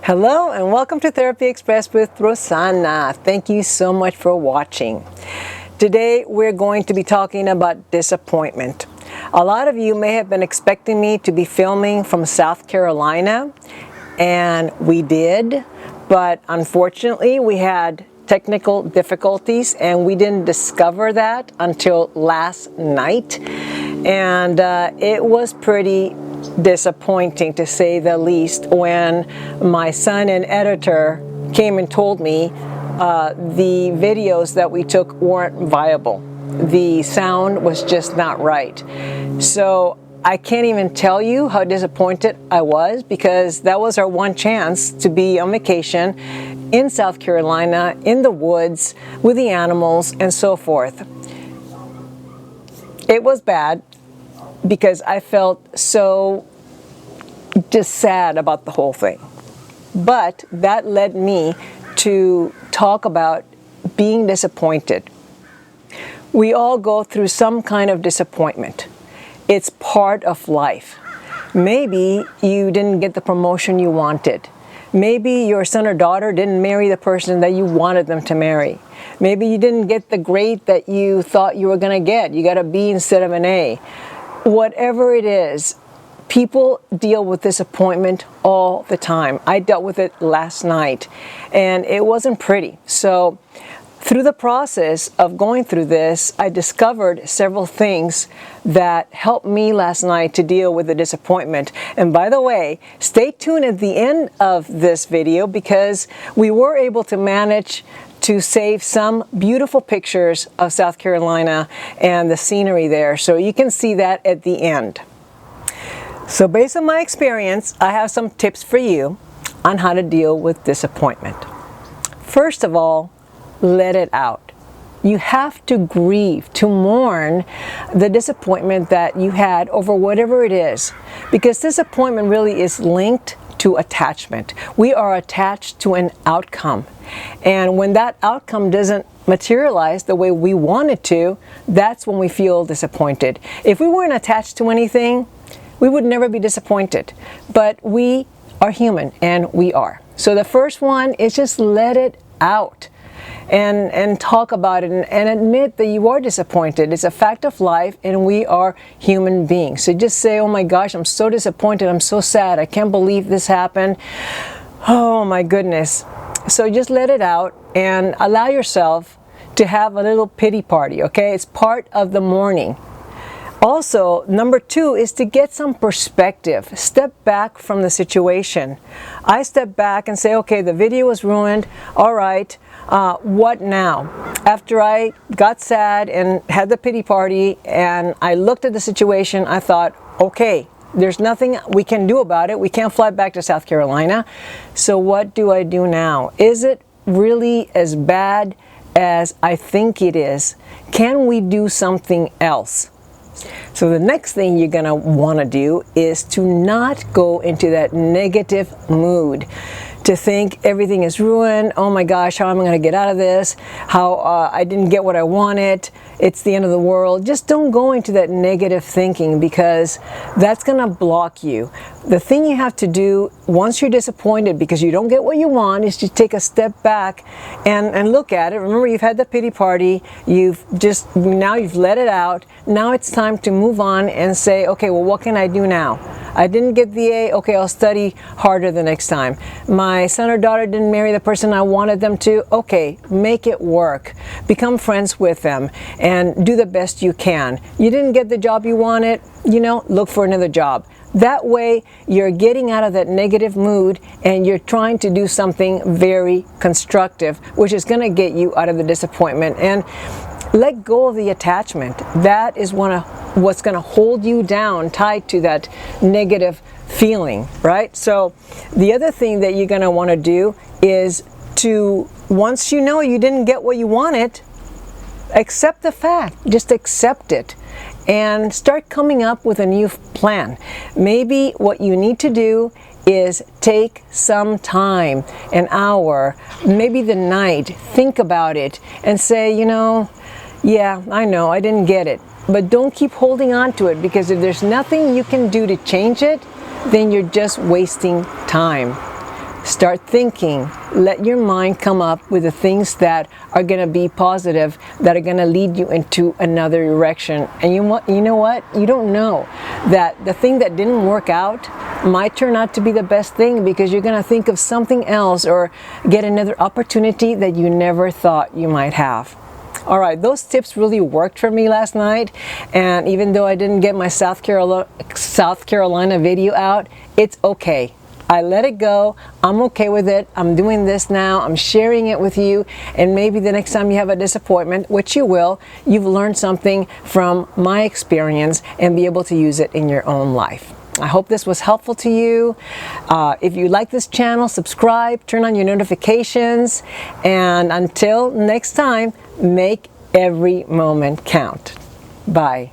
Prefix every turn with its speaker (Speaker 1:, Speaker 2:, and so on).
Speaker 1: Hello and welcome to Therapy Express with Rosanna. Thank you so much for watching. Today we're going to be talking about disappointment. A lot of you may have been expecting me to be filming from South Carolina, and we did, but unfortunately we had technical difficulties and we didn't discover that until last night, and it was pretty disappointing to say the least when my son and editor came and told me the videos that we took weren't viable. The sound was just not right. So I can't even tell you how disappointed I was, because that was our one chance to be on vacation in South Carolina, in the woods, with the animals and so forth. It was bad because I felt so just sad about the whole thing. But that led me to talk about being disappointed. We all go through some kind of disappointment. It's part of life. Maybe you didn't get the promotion you wanted. Maybe your son or daughter didn't marry the person that you wanted them to marry. Maybe you didn't get the grade that you thought you were going to get. You got a B instead of an A. Whatever it is, people deal with disappointment all the time. I dealt with it last night, and it wasn't pretty. So through the process of going through this, I discovered several things that helped me last night to deal with the disappointment. And by the way, stay tuned at the end of this video, because we were able to manage to save some beautiful pictures of South Carolina and the scenery there. So you can see that at the end. So based on my experience, I have some tips for you on how to deal with disappointment. First of all, let it out. You have to grieve, to mourn the disappointment that you had over whatever it is, because disappointment really is linked to attachment. We are attached to an outcome, and when that outcome doesn't materialize the way we want it to, that's when we feel disappointed. If we weren't attached to anything, we would never be disappointed, but we are human, and we are. So the first one is just let it out. And talk about it and admit that you are disappointed. It's a fact of life, and we are human beings. So just say, oh my gosh, I'm so disappointed, I'm so sad, I can't believe this happened. Oh my goodness. So just let it out and allow yourself to have a little pity party, okay? It's part of the mourning. Also, number two is to get some perspective. Step back from the situation. I step back and say, okay, the video was ruined. All right, what now? After I got sad and had the pity party and I looked at the situation, I thought, okay, there's nothing we can do about it. We can't fly back to South Carolina. So what do I do now? Is it really as bad as I think it is? Can we do something else? So the next thing you're going to want to do is to not go into that negative mood, to think everything is ruined. Oh my gosh, how am I going to get out of this? How I didn't get what I wanted. It's the end of the world. Just don't go into that negative thinking, because that's going to block you. The thing you have to do once you're disappointed because you don't get what you want is to take a step back and look at it. Remember, you've had the pity party. Now you've let it out. Now it's time to move on and say, okay, well, what can I do now? I didn't get the A. Okay, I'll study harder the next time. My son or daughter didn't marry the person I wanted them to. Okay, make it work. Become friends with them and do the best you can. You didn't get the job you wanted, look for another job. That way, you're getting out of that negative mood and you're trying to do something very constructive, which is going to get you out of the disappointment. And let go of the attachment. That is what's going to hold you down, tied to that negative feeling, right? So the other thing that you're going to want to do is to, once you know you didn't get what you wanted, accept the fact. Just accept it and start coming up with a new plan. Maybe what you need to do is take some time, an hour, maybe the night, think about it and say, yeah, I know I didn't get it. but don't keep holding on to it, because if there's nothing you can do to change it, then you're just wasting time. Start thinking. Let your mind come up with the things that are going to be positive, that are going to lead you into another direction. And you know what? You don't know that the thing that didn't work out might turn out to be the best thing, because you're going to think of something else or get another opportunity that you never thought you might have. All right, those tips really worked for me last night, and even though I didn't get my South Carolina video out, it's okay. I let it go. I'm okay with it. I'm doing this now. I'm sharing it with you, and maybe the next time you have a disappointment, which you will, you've learned something from my experience and be able to use it in your own life. I hope this was helpful to you. If you like this channel, subscribe, turn on your notifications, and until next time, make every moment count. Bye.